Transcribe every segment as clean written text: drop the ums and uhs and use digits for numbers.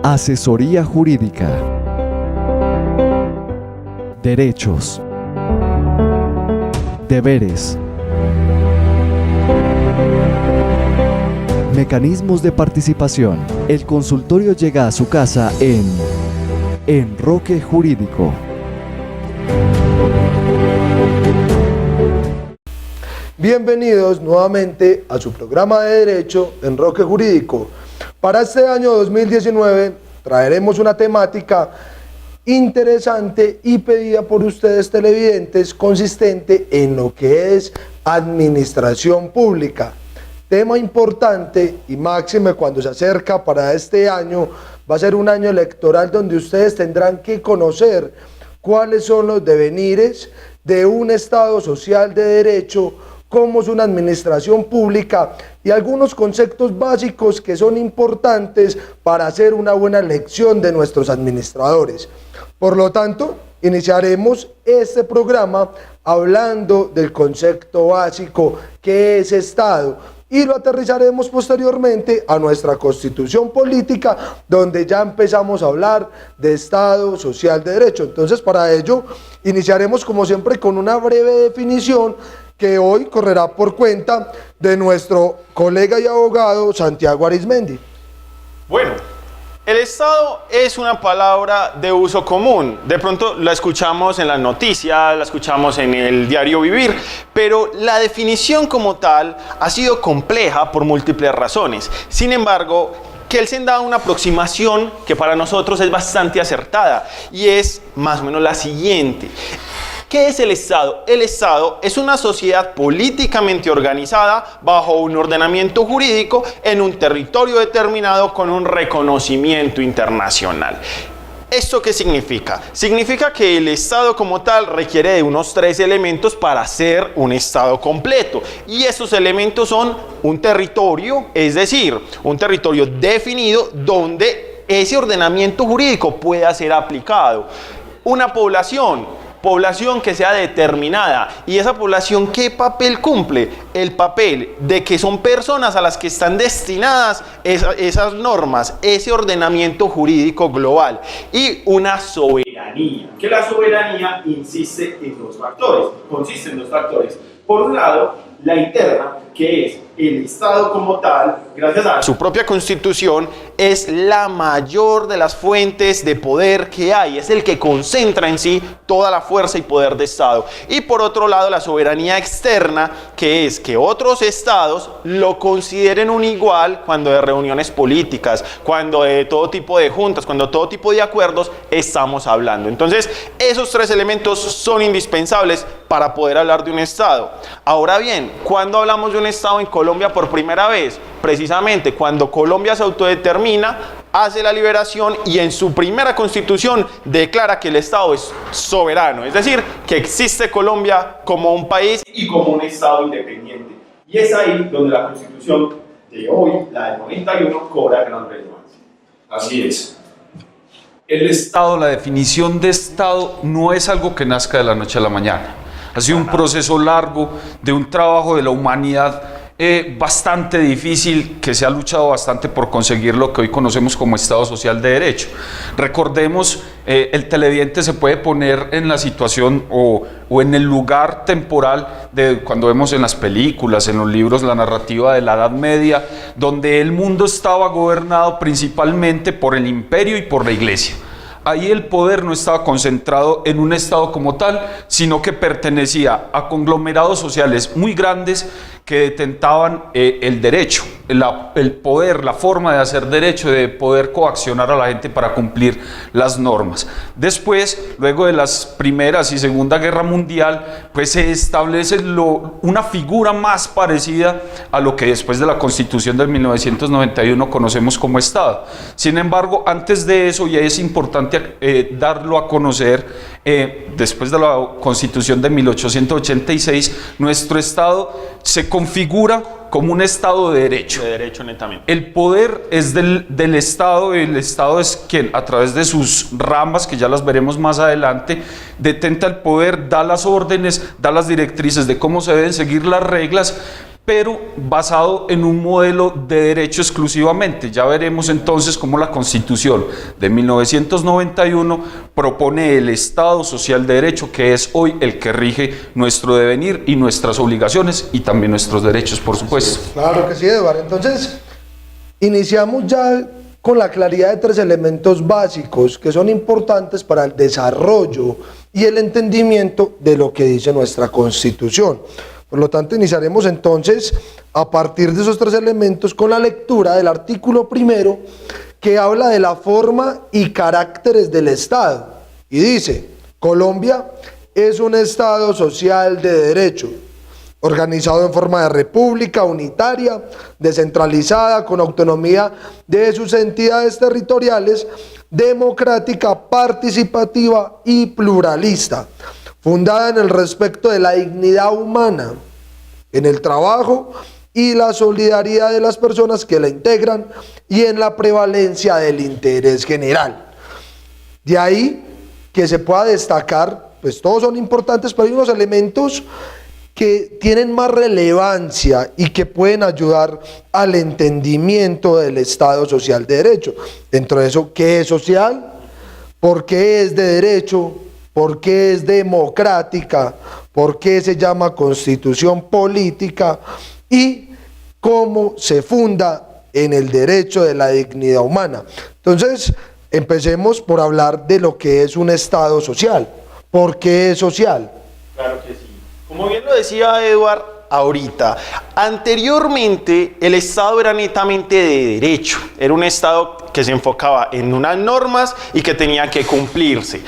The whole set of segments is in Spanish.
Asesoría jurídica. Derechos. Deberes. Mecanismos de participación. El consultorio llega a su casa en Enroque Jurídico. Bienvenidos nuevamente a su programa de Derecho Enroque Jurídico. Para este año 2019 traeremos una temática interesante y pedida por ustedes televidentes, consistente en lo que es administración pública. Tema importante y máxime cuando se acerca para este año, va a ser un año electoral donde ustedes tendrán que conocer cuáles son los devenires de un Estado social de derecho, cómo es una administración pública y algunos conceptos básicos que son importantes para hacer una buena elección de nuestros administradores. Por lo tanto, iniciaremos este programa hablando del concepto básico que es Estado y lo aterrizaremos posteriormente a nuestra Constitución política, donde ya empezamos a hablar de Estado social de derecho. Entonces, para ello, iniciaremos como siempre con una breve definición que hoy correrá por cuenta de nuestro colega y abogado Santiago Arizmendi. Bueno, el Estado es una palabra de uso común. De pronto la escuchamos en las noticias, la escuchamos en el diario vivir, pero la definición como tal ha sido compleja por múltiples razones. Sin embargo, Kelsen da una aproximación que para nosotros es bastante acertada y es más o menos la siguiente. ¿Qué es el Estado? El Estado es una sociedad políticamente organizada bajo un ordenamiento jurídico en un territorio determinado con un reconocimiento internacional. ¿Esto qué significa? Significa que el Estado como tal requiere de unos 3 elementos para ser un Estado completo. Y esos elementos son un territorio, es decir, un territorio definido donde ese ordenamiento jurídico pueda ser aplicado. Una población que sea determinada. ¿Y esa población qué papel cumple? El papel de que son personas a las que están destinadas esas normas, ese ordenamiento jurídico global. Y una soberanía, que la soberanía consiste en 2 factores. Por un lado, la interna, que es el Estado como tal, gracias a su propia Constitución, es la mayor de las fuentes de poder que hay, es el que concentra en sí toda la fuerza y poder de Estado. Y por otro lado, la soberanía externa, que es que otros estados lo consideren un igual cuando de reuniones políticas, cuando de todo tipo de juntas, cuando todo tipo de acuerdos estamos hablando. Entonces, esos 3 elementos son indispensables para poder hablar de un Estado. Ahora bien, ¿cuándo hablamos de un Estado en Colombia por primera vez? Precisamente cuando Colombia se autodetermina, hace la liberación y en su primera constitución declara que el Estado es soberano, es decir, que existe Colombia como un país y como un Estado independiente. Y es ahí donde la constitución de hoy, la del 91, cobra gran relevancia. Así es. El Estado, la definición de Estado no es algo que nazca de la noche a la mañana. Ha sido un proceso largo de un trabajo de la humanidad bastante difícil, que se ha luchado bastante por conseguir lo que hoy conocemos como Estado social de derecho. Recordemos, el televidente se puede poner en la situación o en el lugar temporal de cuando vemos en las películas, en los libros, la narrativa de la Edad Media, donde el mundo estaba gobernado principalmente por el imperio y por la iglesia. Ahí el poder no estaba concentrado en un Estado como tal, sino que pertenecía a conglomerados sociales muy grandes que detentaban el derecho, el poder, la forma de hacer derecho, de poder coaccionar a la gente para cumplir las normas. Después, luego de las Primeras y Segunda Guerra Mundial, pues se establece una figura más parecida a lo que después de la Constitución del 1991 conocemos como Estado. Sin embargo, antes de eso, y es importante darlo a conocer, después de la Constitución de 1886, nuestro Estado se configura como un Estado de derecho. De derecho netamente. El poder es del Estado, el Estado es quien a través de sus ramas, que ya las veremos más adelante, detenta el poder, da las órdenes, da las directrices de cómo se deben seguir las reglas, pero basado en un modelo de derecho exclusivamente. Ya veremos entonces cómo la Constitución de 1991 propone el Estado social de derecho, que es hoy el que rige nuestro devenir y nuestras obligaciones y también nuestros derechos, por supuesto. Claro que sí, Eduardo. Entonces, iniciamos ya con la claridad de 3 elementos básicos que son importantes para el desarrollo y el entendimiento de lo que dice nuestra Constitución. Por lo tanto, iniciaremos entonces a partir de esos 3 elementos con la lectura del artículo 1, que habla de la forma y caracteres del Estado. Y dice: Colombia es un Estado social de derecho, organizado en forma de república unitaria, descentralizada, con autonomía de sus entidades territoriales, democrática, participativa y pluralista, fundada en el respeto de la dignidad humana, en el trabajo y la solidaridad de las personas que la integran y en la prevalencia del interés general. De ahí que se pueda destacar, pues todos son importantes, pero hay unos elementos que tienen más relevancia y que pueden ayudar al entendimiento del Estado social de derecho. Dentro de eso, ¿qué es social? ¿Por qué es de derecho? ¿Por qué es democrática? ¿Por qué se llama constitución política? Y cómo se funda en el derecho de la dignidad humana. Entonces, empecemos por hablar de lo que es un Estado social. ¿Por qué es social? Claro que sí. Como bien lo decía Eduard ahorita, anteriormente el Estado era netamente de derecho, era un Estado que se enfocaba en unas normas y que tenía que cumplirse.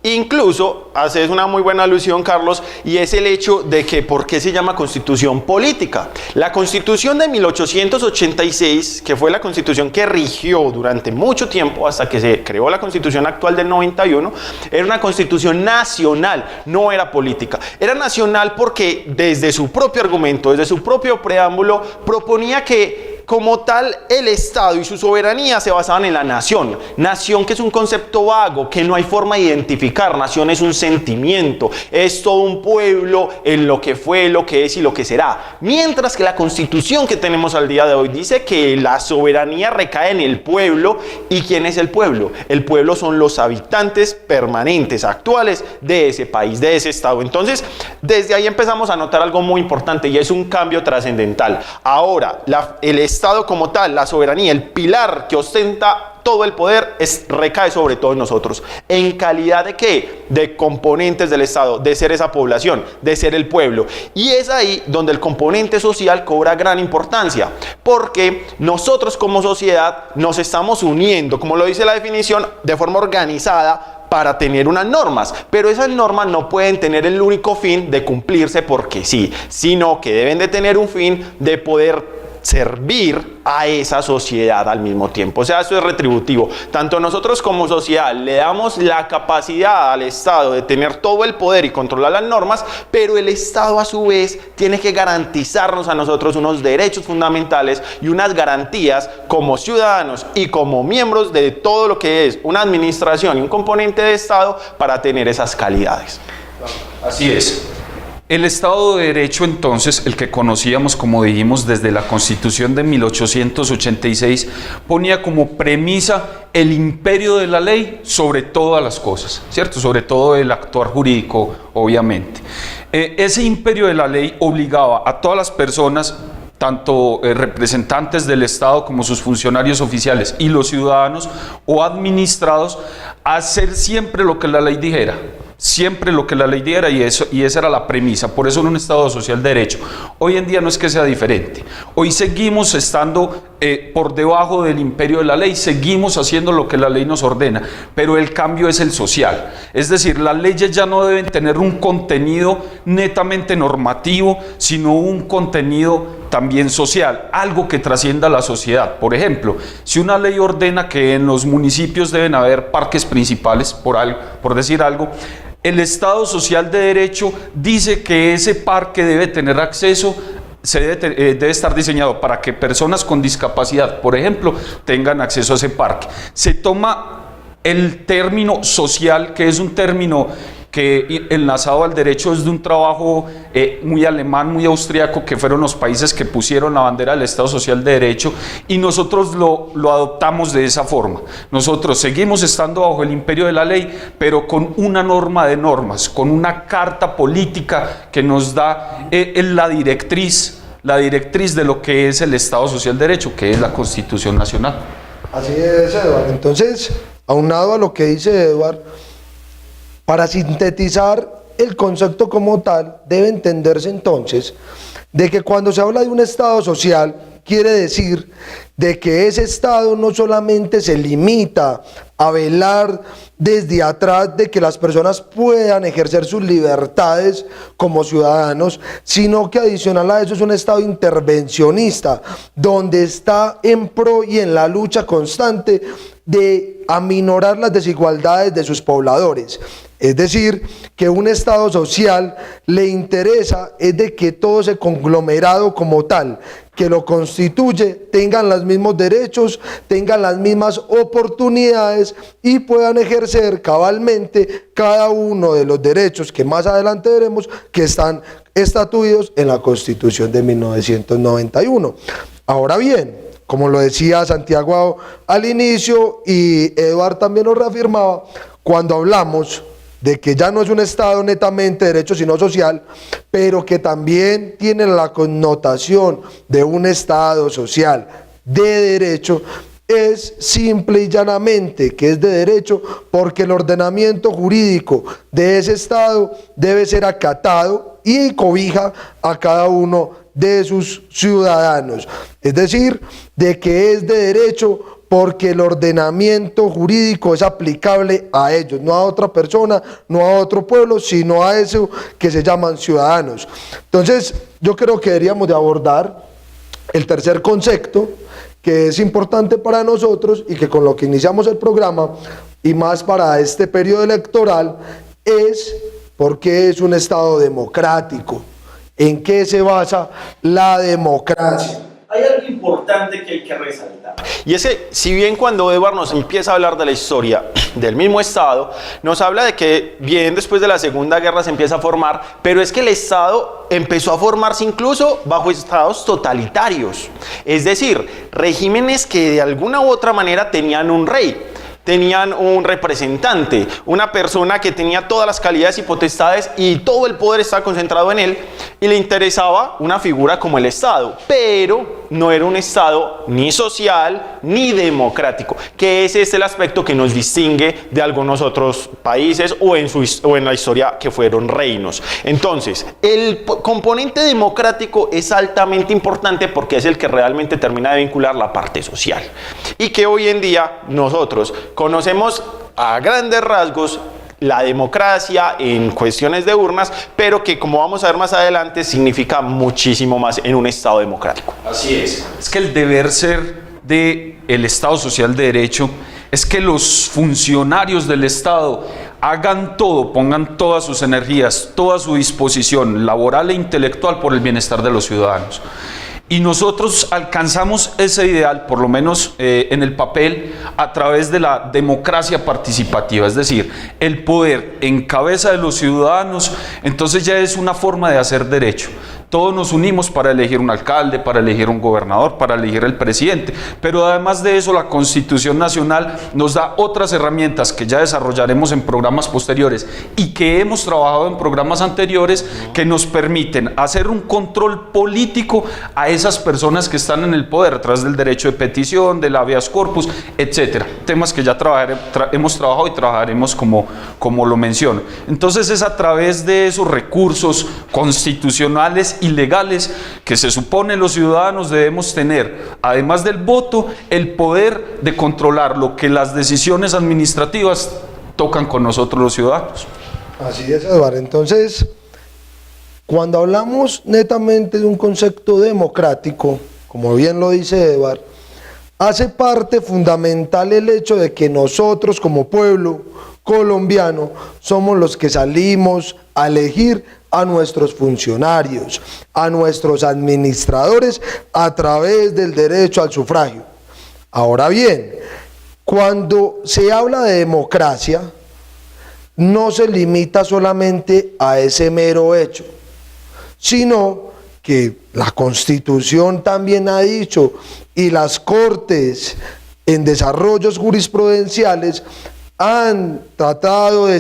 Incluso, haces una muy buena alusión, Carlos, y es el hecho de que ¿por qué se llama Constitución política? La Constitución de 1886, que fue la Constitución que rigió durante mucho tiempo hasta que se creó la Constitución actual del 91, era una Constitución nacional, no era política. Era nacional porque desde su propio argumento, desde su propio preámbulo, proponía que como tal, el Estado y su soberanía se basaban en la nación. Nación, que es un concepto vago, que no hay forma de identificar. Nación es un sentimiento, es todo un pueblo en lo que fue, lo que es y lo que será. Mientras que la Constitución que tenemos al día de hoy dice que la soberanía recae en el pueblo. ¿Y quién es el pueblo? El pueblo son los habitantes permanentes, actuales de ese país, de ese Estado. Entonces, desde ahí empezamos a notar algo muy importante y es un cambio trascendental. Ahora, el Estado como tal, la soberanía, el pilar que ostenta todo el poder, recae sobre todos nosotros. ¿En calidad de qué? De componentes del Estado, de ser esa población, de ser el pueblo. Y es ahí donde el componente social cobra gran importancia, porque nosotros como sociedad nos estamos uniendo, como lo dice la definición, de forma organizada, para tener unas normas, pero esas normas no pueden tener el único fin de cumplirse porque sí, sino que deben de tener un fin de poder servir a esa sociedad al mismo tiempo. O sea, eso es retributivo. Tanto nosotros como sociedad le damos la capacidad al Estado de tener todo el poder y controlar las normas, pero el Estado a su vez tiene que garantizarnos a nosotros unos derechos fundamentales y unas garantías como ciudadanos y como miembros de todo lo que es una administración y un componente de Estado para tener esas calidades. Así es. El Estado de Derecho, entonces, el que conocíamos, como dijimos, desde la Constitución de 1886, ponía como premisa el imperio de la ley sobre todas las cosas, ¿cierto? Sobre todo el actuar jurídico, obviamente. Ese imperio de la ley obligaba a todas las personas, tanto representantes del Estado como sus funcionarios oficiales y los ciudadanos o administrados, a hacer siempre lo que la ley dijera. Siempre lo que la ley diera, y esa era la premisa. Por eso en un Estado social de derecho. Hoy en día no es que sea diferente. Hoy seguimos estando por debajo del imperio de la ley, seguimos haciendo lo que la ley nos ordena, pero el cambio es el social. Es decir, las leyes ya no deben tener un contenido netamente normativo, sino un contenido también social, algo que trascienda la sociedad. Por ejemplo, si una ley ordena que en los municipios deben haber parques principales, por decir algo, el Estado social de derecho dice que ese parque debe tener acceso, debe estar diseñado para que personas con discapacidad, por ejemplo, tengan acceso a ese parque. Se toma el término social, que es un término que enlazado al derecho es de un trabajo muy alemán, muy austríaco, que fueron los países que pusieron la bandera del Estado Social de Derecho, y nosotros lo adoptamos de esa forma. Nosotros seguimos estando bajo el imperio de la ley, pero con una norma de normas, con una carta política que nos da la directriz de lo que es el Estado Social de Derecho, que es la Constitución Nacional. Así es, Eduardo. Entonces, aunado a lo que dice Eduardo, para sintetizar el concepto como tal, debe entenderse entonces de que cuando se habla de un Estado social, quiere decir de que ese Estado no solamente se limita a velar desde atrás de que las personas puedan ejercer sus libertades como ciudadanos, sino que adicional a eso es un Estado intervencionista, donde está en pro y en la lucha constante de aminorar las desigualdades de sus pobladores. Es decir, que un Estado social le interesa es de que todo ese conglomerado como tal que lo constituye tengan los mismos derechos, tengan las mismas oportunidades y puedan ejercer cabalmente cada uno de los derechos que más adelante veremos que están estatuidos en la Constitución de 1991. Ahora bien, como lo decía Santiago al inicio y Eduardo también lo reafirmaba, cuando hablamos de que ya no es un Estado netamente de derecho sino social, pero que también tiene la connotación de un Estado social de derecho, es simple y llanamente que es de derecho porque el ordenamiento jurídico de ese Estado debe ser acatado y cobija a cada uno de sus ciudadanos. Es decir, de que es de derecho porque el ordenamiento jurídico es aplicable a ellos, no a otra persona, no a otro pueblo, sino a eso que se llaman ciudadanos. Entonces, yo creo que deberíamos de abordar el tercer concepto, que es importante para nosotros y que con lo que iniciamos el programa, y más para este periodo electoral, es por qué es un Estado democrático, en qué se basa la democracia. Hay algo importante que hay que resaltar. Y es que, si bien cuando Eduardo nos empieza a hablar de la historia del mismo Estado, nos habla de que bien después de la Segunda Guerra se empieza a formar, pero es que el Estado empezó a formarse incluso bajo estados totalitarios. Es decir, regímenes que de alguna u otra manera tenían un rey, tenían un representante, una persona que tenía todas las calidades y potestades y todo el poder estaba concentrado en él, y le interesaba una figura como el Estado, pero no era un Estado ni social ni democrático, que ese es el aspecto que nos distingue de algunos otros países o en la historia que fueron reinos. Entonces, el componente democrático es altamente importante porque es el que realmente termina de vincular la parte social, y que hoy en día nosotros conocemos a grandes rasgos la democracia en cuestiones de urnas, pero que, como vamos a ver más adelante, significa muchísimo más en un Estado democrático. Así es. Es que el deber ser del Estado Social de Derecho es que los funcionarios del Estado hagan todo, pongan todas sus energías, toda su disposición laboral e intelectual por el bienestar de los ciudadanos. Y nosotros alcanzamos ese ideal, por lo menos en el papel, a través de la democracia participativa, es decir, el poder en cabeza de los ciudadanos. Entonces ya es una forma de hacer derecho. Todos nos unimos para elegir un alcalde, para elegir un gobernador, para elegir el presidente, pero además de eso la Constitución Nacional nos da otras herramientas que ya desarrollaremos en programas posteriores y que hemos trabajado en programas anteriores, que nos permiten hacer un control político a esas personas que están en el poder a través del derecho de petición, del habeas corpus, etcétera. Temas que ya hemos trabajado y trabajaremos como lo menciono. Entonces es a través de esos recursos constitucionales y legales que se supone los ciudadanos debemos tener, además del voto, el poder de controlar lo que las decisiones administrativas tocan con nosotros los ciudadanos. Así es, Eduardo. Entonces, cuando hablamos netamente de un concepto democrático, como bien lo dice Eduardo, hace parte fundamental el hecho de que nosotros como pueblo colombiano somos los que salimos a elegir a nuestros funcionarios, a nuestros administradores a través del derecho al sufragio. Ahora bien, cuando se habla de democracia, no se limita solamente a ese mero hecho, sino que la Constitución también ha dicho y las Cortes en desarrollos jurisprudenciales han tratado de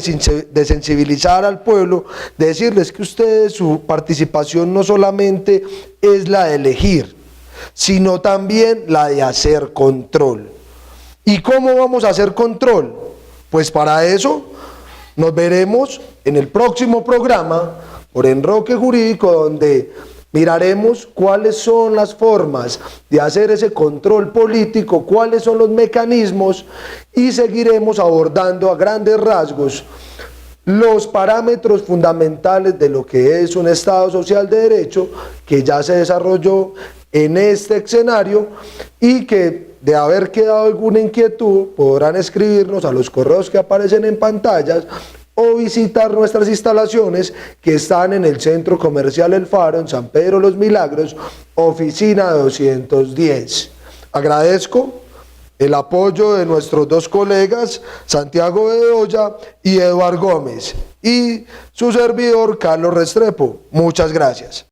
sensibilizar al pueblo, de decirles que ustedes, su participación no solamente es la de elegir, sino también la de hacer control. ¿Y cómo vamos a hacer control? Pues para eso nos veremos en el próximo programa por Enroque Jurídico, donde miraremos cuáles son las formas de hacer ese control político, cuáles son los mecanismos, y seguiremos abordando a grandes rasgos los parámetros fundamentales de lo que es un Estado social de derecho que ya se desarrolló en este escenario, y que de haber quedado alguna inquietud podrán escribirnos a los correos que aparecen en pantallas o visitar nuestras instalaciones que están en el Centro Comercial El Faro, en San Pedro Los Milagros, oficina 210. Agradezco el apoyo de nuestros dos colegas, Santiago Bedoya y Eduardo Gómez, y su servidor, Carlos Restrepo. Muchas gracias.